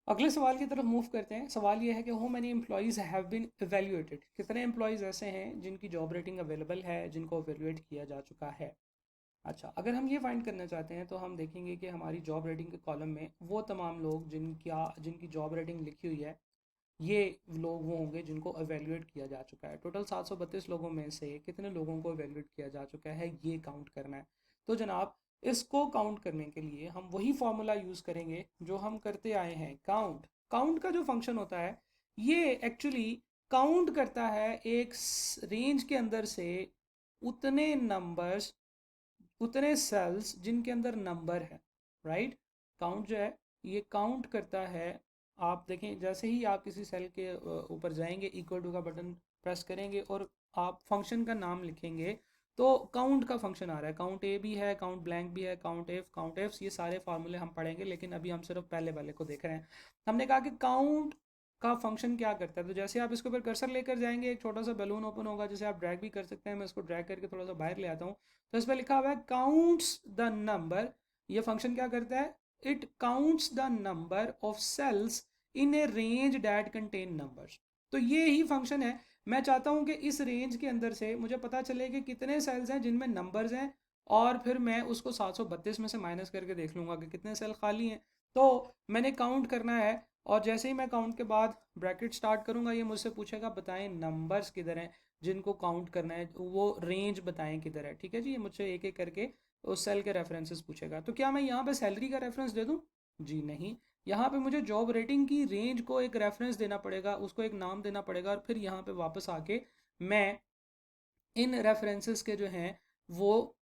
अगले सवाल की तरफ मूव करते हैं। सवाल ये है कि how many employees have been evaluated, कितने एम्प्लॉयज़ ऐसे हैं जिनकी जॉब रेटिंग अवेलेबल है, जिनको इवेल्युएट किया जा चुका है। अच्छा, अगर हम ये फाइंड करना चाहते हैं तो हम देखेंगे कि हमारी जॉब रेटिंग के कॉलम में वो तमाम लोग जिनकी जॉब रेटिंग लिखी हुई है, ये लोग वो होंगे जिनको एवेल्युएट किया जा चुका है। टोटल 732 लोगों में से कितने लोगों को एवेल्युएट किया जा चुका है, ये काउंट करना है। तो जनाब, इसको काउंट करने के लिए हम वही फॉर्मूला यूज़ करेंगे जो हम करते आए हैं। काउंट काउंट का जो फंक्शन होता है, ये एक्चुअली काउंट करता है एक रेंज के अंदर से उतने नंबर्स, उतने सेल्स जिनके अंदर नंबर है। राइट, काउंट जो है ये काउंट करता है। आप देखें, जैसे ही आप किसी सेल के ऊपर जाएंगे, इक्वल टू का बटन प्रेस करेंगे और आप फंक्शन का नाम लिखेंगे, तो काउंट का फंक्शन आ रहा है। काउंट ए भी है, काउंट ब्लैंक भी है, काउंट एफ, ये सारे फार्मूले हम पढ़ेंगे, लेकिन अभी हम सिर्फ पहले वाले को देख रहे हैं। हमने कहा कि काउंट का फंक्शन क्या करता है। तो जैसे आप इसके ऊपर कर्सर लेकर जाएंगे, एक छोटा सा बैलून ओपन होगा जिसे आप ड्रैग भी कर सकते हैं। मैं इसको ड्रैग करके थोड़ा सा बाहर ले आता हूँ। तो इस पर लिखा हुआ है काउंट्स द नंबर। ये फंक्शन क्या करता है? It counts the number of cells in a range that contain numbers. तो ये ही फंक्शन है। मैं चाहता हूं कि इस रेंज के अंदर से मुझे पता चले कि कितने सेल्स हैं जिनमें नंबर्स हैं, और फिर मैं उसको 732 में से माइनस करके देख लूंगा कि कितने सेल खाली हैं। तो मैंने काउंट करना है, और जैसे ही मैं काउंट के बाद ब्रैकेट स्टार्ट करूंगा, ये मुझसे पूछेगा बताएं नंबर्स किधर हैं जिनको काउंट करना है, वो रेंज बताएं किधर है। ठीक है जी, ये मुझसे एक एक करके उस सेल के रेफरेंसेस पूछेगा। तो क्या मैं यहाँ पे सैलरी का रेफरेंस दे दूँ? जी नहीं। यहाँ पे मुझे जॉब रेटिंग की रेंज को एक रेफरेंस देना पड़ेगा, उसको एक नाम देना पड़ेगा, और फिर यहाँ पे वापस आके मैं इन रेफरेंसेस के जो हैं वो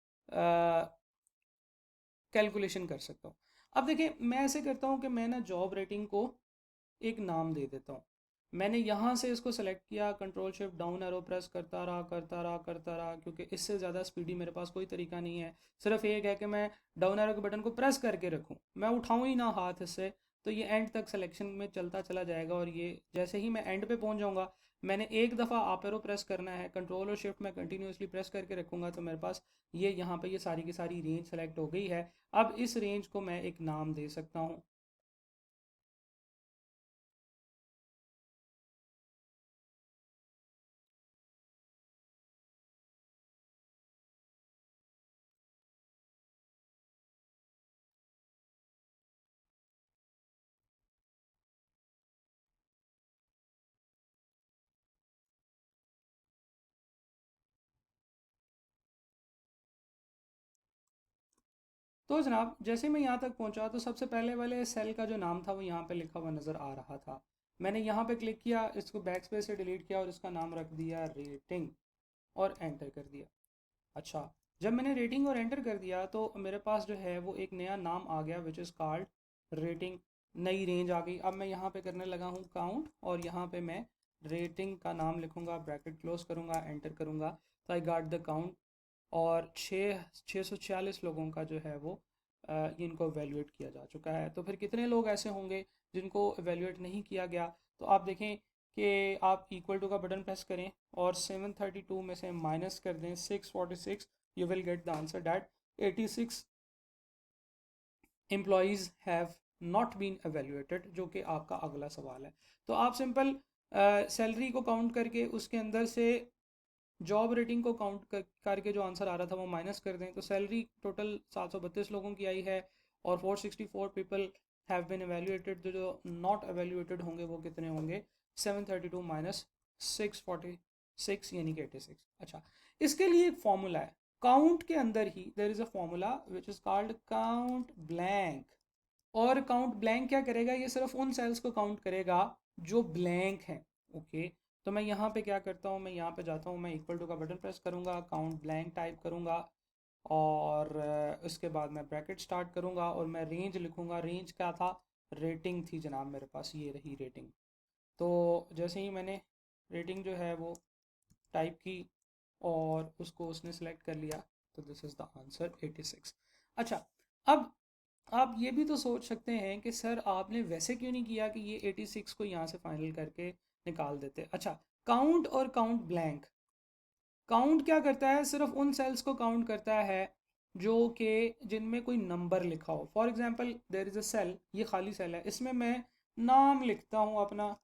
कैलकुलेशन कर सकता हूँ। अब देखिए, मैं ऐसे करता हूँ कि मैं ना जॉब रेटिंग को एक नाम दे देता हूँ। मैंने यहाँ से इसको सेलेक्ट किया, control shift down arrow press करता रहा करता रहा करता रहा, क्योंकि इससे ज़्यादा स्पीडी मेरे पास कोई तरीका नहीं है। सिर्फ एक है कि मैं डाउन एरो के बटन को प्रेस करके रखूँ, मैं उठाऊँ ही ना हाथ इससे। तो ये एंड तक सिलेक्शन में चलता चला जाएगा, और ये जैसे ही मैं एंड पे पहुँच जाऊँगा, मैंने एक दफ़ा आप एरो प्रेस करना है, कंट्रोल और शिफ्ट मैं कंटिन्यूसली प्रेस करके रखूँगा, तो मेरे पास ये यहाँ पे ये सारी की सारी रेंज सेलेक्ट हो गई है। अब इस रेंज को मैं एक नाम दे सकता हूँ। तो जनाब, जैसे मैं यहाँ तक पहुँचा, तो सबसे पहले वाले सेल का जो नाम था वो यहाँ पे लिखा हुआ नज़र आ रहा था। मैंने यहाँ पे क्लिक किया, इसको बैक स्पेस से डिलीट किया और इसका नाम रख दिया रेटिंग, और एंटर कर दिया। अच्छा, जब मैंने रेटिंग और एंटर कर दिया तो मेरे पास जो है वो एक नया नाम आ गया, विच इज़ कॉल्ड रेटिंग। नई रेंज आ गई। अब मैं यहाँ पे करने लगा हूँ काउंट, और यहाँ पे मैं रेटिंग का नाम लिखूँगा, ब्रैकेट क्लोज करूँगा, एंटर करूँगा। तो आई गॉट द काउंट, और 646 लोगों का जो है वो इनको एवेल्यूएट किया जा चुका है। तो फिर कितने लोग ऐसे होंगे जिनको एवेल्यूएट नहीं किया गया? तो आप देखें कि आप इक्वल टू का बटन प्रेस करें और 732 में से माइनस कर दें 646, you will get the answer that 86 employees have not been evaluated, जो कि आपका अगला सवाल है। तो आप सिंपल सैलरी को काउंट करके उसके अंदर से जॉब रेटिंग को काउंट करके जो आंसर आ रहा था वो माइनस कर दें, तो सैलरी टोटल 732 लोगों की आई है, और 464 पीपल हैव बिन एवेल्यूएटेड। तो जो नॉट एवेल्यूएटेड होंगे वो कितने होंगे? 732 माइनस 646, यानी कि 86। अच्छा, इसके लिए एक फॉर्मूला है। काउंट के अंदर ही there is a formula which is called count blank. और काउंट ब्लैंक क्या करेगा? ये सिर्फ उन सेल्स को काउंट करेगा जो ब्लैंक हैं। ओके, तो मैं यहाँ पे क्या करता हूँ, मैं यहाँ पे जाता हूँ, मैं इक्वल टू का बटन प्रेस करूँगा, काउंट ब्लैंक टाइप करूँगा, और उसके बाद मैं ब्रैकेट स्टार्ट करूँगा, और मैं रेंज लिखूँगा। रेंज क्या था? रेटिंग थी जनाब मेरे पास, ये रही रेटिंग। तो जैसे ही मैंने रेटिंग जो है वो टाइप की और उसको उसने सेलेक्ट कर लिया, तो दिस इज़ द आंसर 86। अच्छा, अब आप ये भी तो सोच सकते हैं कि सर आपने वैसे क्यों नहीं किया कि ये 86 को यहाँ से फाइनल करके निकाल देते। अच्छा, काउंट और काउंट ब्लैंक, काउंट क्या करता है? सिर्फ उन सेल्स को काउंट करता है जो कि जिनमें कोई नंबर लिखा हो। For example there is a cell, ये खाली सेल है, इसमें मैं नाम लिखता हूँ अपना,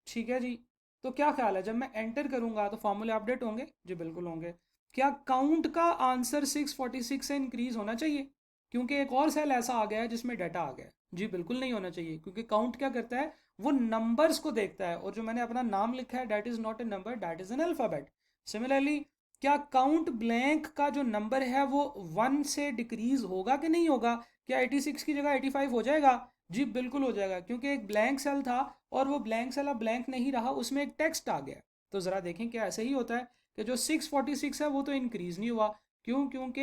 ठीक है जी। तो क्या ख्याल है, जब मैं एंटर करूंगा तो फॉर्मूले अपडेट होंगे? जी बिल्कुल होंगे। क्या काउंट का आंसर 646 से इंक्रीज होना चाहिए क्योंकि एक और सेल ऐसा आ गया है जिसमें डाटा आ गया है? जी बिल्कुल नहीं होना चाहिए, क्योंकि काउंट क्या करता है, वो नंबर्स को देखता है, और जो मैंने अपना नाम लिखा है that is not a number, that is an alphabet. Similarly, क्या काउंट ब्लैंक का जो नंबर है वो 1 से डिक्रीज होगा कि नहीं होगा? क्या 86 की जगह 85 हो जाएगा? जी बिल्कुल हो जाएगा, क्योंकि एक ब्लैंक सेल था और वो ब्लैंक सेल अब ब्लैंक नहीं रहा, उसमें एक टेक्स्ट आ गया। तो ज़रा देखें क्या ऐसे ही होता है कि जो 646 है वो तो इंक्रीज नहीं हुआ, क्यों? क्योंकि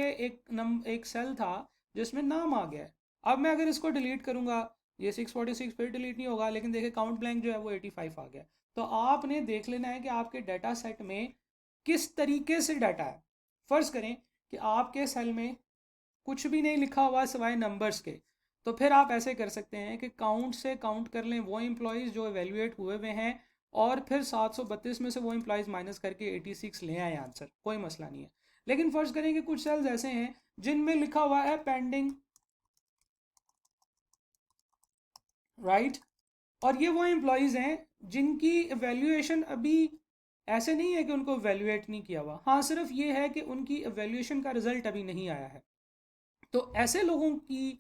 एक सेल था जिसमें नाम आ गया है। अब मैं अगर इसको डिलीट करूंगा, ये 646 फिर डिलीट नहीं होगा, लेकिन देखिए काउंट ब्लैंक जो है वो 85 आ गया। तो आपने देख लेना है कि आपके डाटा सेट में किस तरीके से डाटा है। फर्ज करें कि आपके सेल में कुछ भी नहीं लिखा हुआ सिवाय नंबर्स के, तो फिर आप ऐसे कर सकते हैं कि काउंट से काउंट कर लें वो एम्प्लॉयज़ जो एवेल्यूएट हुए हुए हैं, और फिर 732 में से वो एम्प्लॉयज़ माइनस करके 86 ले आए आंसर, कोई मसला नहीं है। लेकिन फर्ज करें कि कुछ सेल्स ऐसे हैं जिनमें लिखा हुआ है पेंडिंग, राइट? और ये वो एम्प्लॉयज़ हैं जिनकी एवेल्यूएशन अभी ऐसे नहीं है कि उनको एवेल्यूएट नहीं किया हुआ, हाँ सिर्फ ये है कि उनकी एवेल्यूएशन का रिजल्ट अभी नहीं आया है। तो ऐसे लोगों की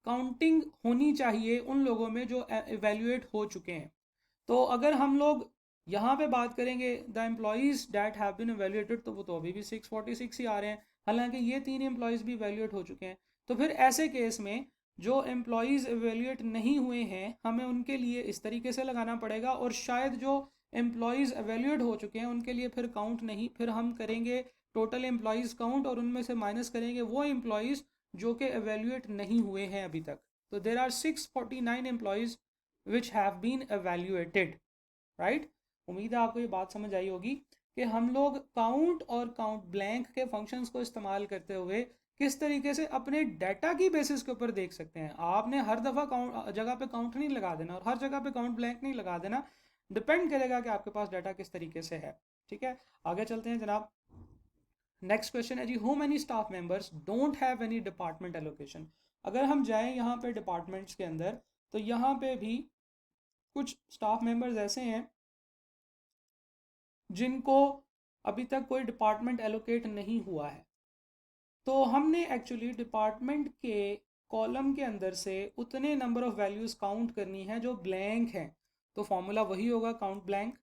काउंटिंग होनी चाहिए उन लोगों में जो एवेल्यूएट हो चुके हैं। तो अगर हम लोग यहाँ पे बात करेंगे the employees that have been evaluated, तो वो तो अभी भी 646 ही आ रहे हैं, हालांकि ये 3 एम्प्लॉयज़ भी एवेल्यूएट हो चुके हैं। तो फिर ऐसे केस में जो एम्प्लॉयज़ एवेल्यूएट नहीं हुए हैं हमें उनके लिए इस तरीके से लगाना पड़ेगा, और शायद जो एम्प्लॉयज़ एवेल्यूएट हो चुके हैं उनके लिए फिर काउंट नहीं, फिर हम करेंगे टोटल एम्प्लॉयज़ काउंट और उनमें से माइनस करेंगे वो एम्प्लॉयज़ जो कि एवेल्यूएट नहीं हुए हैं अभी तक। तो there are 649 employees which have been evaluated, right? उम्मीद है आपको ये बात समझ आई होगी कि हम लोग काउंट और काउंट ब्लैंक के फंक्शंस को इस्तेमाल करते हुए किस तरीके से अपने डाटा की बेसिस के ऊपर देख सकते हैं। आपने हर दफ़ा काउंट जगह पे काउंट नहीं लगा देना और हर जगह पे काउंट ब्लैंक नहीं लगा देना, डिपेंड करेगा कि आपके पास डाटा किस तरीके से है। ठीक है, आगे चलते हैं जनाब। नेक्स्ट क्वेश्चन है जी, how many staff members don't have any department allocation? अगर हम जाएं यहाँ पे डिपार्टमेंट्स के अंदर, तो यहाँ पे भी कुछ स्टाफ मेंबर्स ऐसे हैं जिनको अभी तक कोई डिपार्टमेंट एलोकेट नहीं हुआ है। तो हमने एक्चुअली डिपार्टमेंट के कॉलम के अंदर से उतने नंबर ऑफ वैल्यूज़ काउंट करनी है जो ब्लैंक हैं। तो फॉर्मूला वही होगा, काउंट ब्लैंक।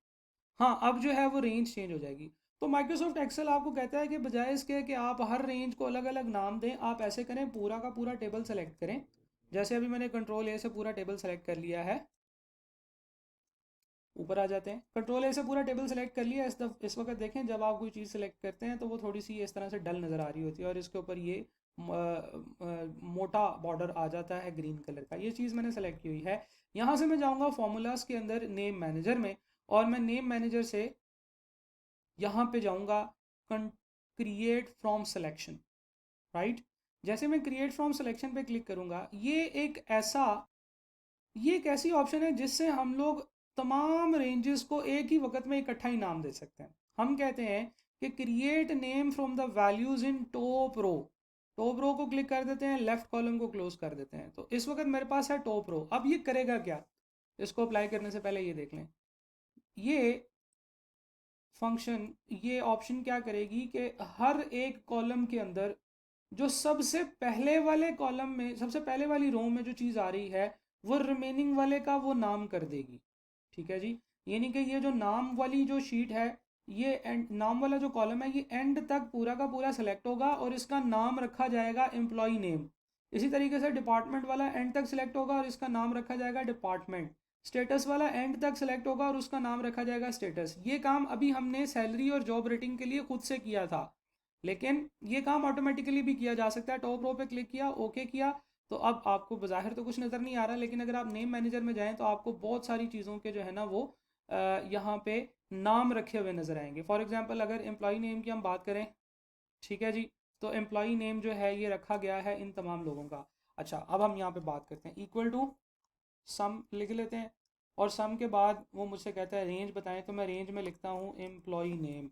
हाँ, अब जो है वो रेंज चेंज हो जाएगी। तो माइक्रोसॉफ्ट एक्सेल आपको कहता है कि बजाय इसके कि आप हर रेंज को अलग अलग नाम दें, आप ऐसे करें, पूरा का पूरा टेबल सेलेक्ट करें। जैसे अभी मैंने कंट्रोल ए से पूरा टेबल सेलेक्ट कर लिया है, ऊपर आ जाते हैं, कंट्रोल ए से पूरा टेबल सेलेक्ट कर लिया। इस वक्त देखें जब आप कोई चीज़ सेलेक्ट करते हैं तो वो थोड़ी सी इस तरह से डल नज़र आ रही होती है और इसके ऊपर ये मोटा बॉर्डर आ जाता है ग्रीन कलर का। ये चीज़ मैंने सेलेक्ट की हुई है। यहाँ से मैं जाऊँगा फॉर्मूलाज के अंदर नेम मैनेजर में, और मैं नेम मैनेजर से यहाँ पे जाऊँगा क्रिएट फ्रॉम सिलेक्शन, राइट? जैसे मैं क्रिएट फ्रॉम सिलेक्शन पे क्लिक करूँगा, ये एक ऐसी ऑप्शन है जिससे हम लोग तमाम रेंजेस को एक ही वक्त में इकट्ठा ही नाम दे सकते हैं। हम कहते हैं कि create name from the values in top row. Top row को क्लिक कर देते हैं, लेफ्ट कॉलम को क्लोज कर देते हैं। तो इस वक्त मेरे पास है टॉप रो। अब ये करेगा क्या, इसको अप्लाई करने से पहले ये देख लें। ये फंक्शन, ये ऑप्शन क्या करेगी कि हर एक कॉलम के अंदर जो सबसे पहले वाले कॉलम में, सबसे पहले वाली रो में जो चीज़ आ रही है वो रिमेनिंग वाले का वो नाम कर देगी। ठीक है जी, यानी कि ये जो नाम वाली जो शीट है, ये एंड नाम वाला जो कॉलम है ये एंड तक पूरा का पूरा सेलेक्ट होगा और इसका नाम रखा जाएगा एम्प्लॉय नेम। इसी तरीके से डिपार्टमेंट वाला एंड तक सिलेक्ट होगा और इसका नाम रखा जाएगा डिपार्टमेंट। स्टेटस वाला एंड तक सिलेक्ट होगा और उसका नाम रखा जाएगा स्टेटस। ये काम अभी हमने सैलरी और जॉब रेटिंग के लिए खुद से किया था, लेकिन ये काम ऑटोमेटिकली भी किया जा सकता है। टॉप रो पे क्लिक किया, ओके किया, तो अब आपको बज़ाहिर तो कुछ नज़र नहीं आ रहा, लेकिन अगर आप नेम मैनेजर में जाएं तो आपको बहुत सारी चीज़ों के जो है ना वो यहाँ पे नाम रखे हुए नज़र आएंगे। फॉर एग्जांपल अगर एम्प्लॉय नेम की हम बात करें, ठीक है जी, तो एम्प्लॉय नेम जो है ये रखा गया है इन तमाम लोगों का। अच्छा, अब हम यहाँ पे बात करते हैं, इक्वल टू सम लिख लेते हैं, और सम के बाद वो मुझसे कहता है रेंज बताएं, तो मैं रेंज में लिखता हूँ एम्प्लॉय नेम।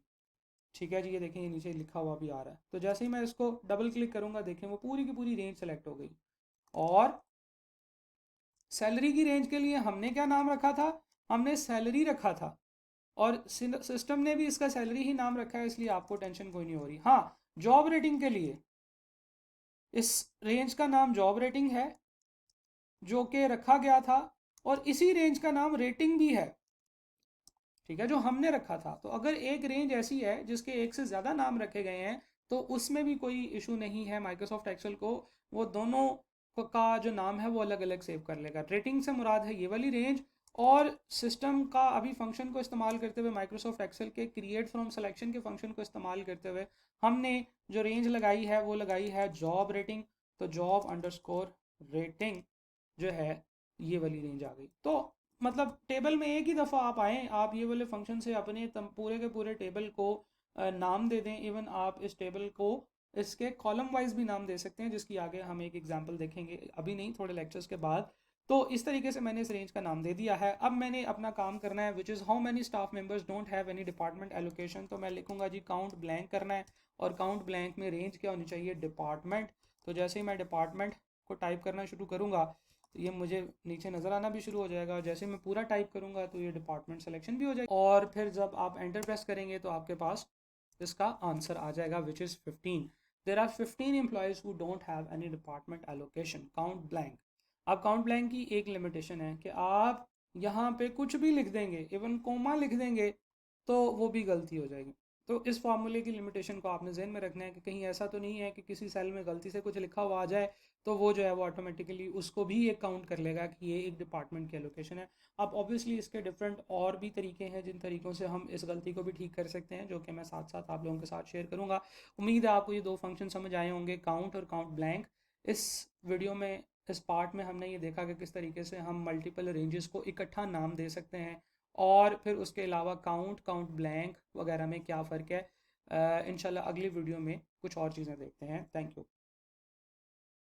ठीक है जी, ये देखें ये नीचे लिखा हुआ भी आ रहा है। तो जैसे ही मैं इसको डबल क्लिक करूंगा, देखें वो पूरी की पूरी रेंज सेलेक्ट हो गई। और सैलरी की रेंज के लिए हमने क्या नाम रखा था, हमने सैलरी रखा था, और सिस्टम ने भी इसका सैलरी ही नाम रखा है, इसलिए आपको टेंशन कोई नहीं हो रही। हाँ, जॉब रेटिंग के लिए इस रेंज का नाम जॉब रेटिंग है, जो कि रखा गया था, और इसी रेंज का नाम रेटिंग भी है, ठीक है, जो हमने रखा था। तो अगर एक रेंज ऐसी है जिसके एक से ज़्यादा नाम रखे गए हैं तो उसमें भी कोई इशू नहीं है, माइक्रोसॉफ्ट एक्सेल को वो दोनों का जो नाम है वो अलग अलग सेव कर लेगा। रेटिंग से मुराद है ये वाली रेंज, और सिस्टम का अभी फंक्शन को इस्तेमाल करते हुए, माइक्रोसॉफ्ट एक्सेल के क्रिएट फ्रॉम सिलेक्शन के फंक्शन को इस्तेमाल करते हुए हमने जो रेंज लगाई है वो लगाई है जॉब रेटिंग। तो जॉब अंडरस्कोर रेटिंग जो है ये वाली रेंज आ गई। तो मतलब टेबल में एक ही दफ़ा आप आएँ, आप ये वाले फंक्शन से अपने पूरे के पूरे टेबल को नाम दे दें। इवन आप इस टेबल को इसके कॉलम वाइज भी नाम दे सकते हैं, जिसकी आगे हम एक एग्जांपल देखेंगे, अभी नहीं, थोड़े लेक्चर्स के बाद। तो इस तरीके से मैंने इस रेंज का नाम दे दिया है। अब मैंने अपना काम करना है, which is how many staff members don't have any department allocation. तो मैं लिखूंगा जी काउंट ब्लैंक करना है, और काउंट ब्लैंक में रेंज क्या होनी चाहिए, डिपार्टमेंट। तो जैसे ही मैं डिपार्टमेंट को टाइप करना शुरू करूँगा तो ये मुझे नीचे नज़र आना भी शुरू हो जाएगा, और जैसे मैं पूरा टाइप करूँगा तो ये डिपार्टमेंट सिलेक्शन भी हो जाएगा, और फिर जब आप एंटर प्रेस करेंगे तो आपके पास इसका आंसर आ जाएगा, which is 15। There are 15 employees who don't have any department allocation, count blank. अब काउंट ब्लैंक की एक लिमिटेशन है कि आप यहाँ पे कुछ भी लिख देंगे, इवन कोमा लिख देंगे, तो वो भी गलती हो जाएगी। तो इस फार्मूले की लिमिटेशन को आपने जहन में रखना है कि कहीं ऐसा तो नहीं है कि किसी सेल में गलती से कुछ लिखा हुआ आ जाए तो वो जो है वो ऑटोमेटिकली उसको भी एक काउंट कर लेगा कि ये एक डिपार्टमेंट की एलोकेशन है। अब ऑब्वियसली इसके डिफरेंट और भी तरीके हैं जिन तरीक़ों से हम इस गलती को भी ठीक कर सकते हैं, जो कि मैं साथ साथ आप लोगों के साथ शेयर करूँगा। उम्मीद है आपको ये दो फंक्शन समझ आए होंगे, काउंट और काउंट ब्लैंक। इस वीडियो में, इस पार्ट में हमने ये देखा कि किस तरीके से हम मल्टीपल रेंजेस को इकट्ठा नाम दे सकते हैं, और फिर उसके अलावा काउंट, काउंट ब्लैंक वगैरह में क्या फ़र्क है। इंशाल्लाह अगली वीडियो में कुछ और चीज़ें देखते हैं। Thank you.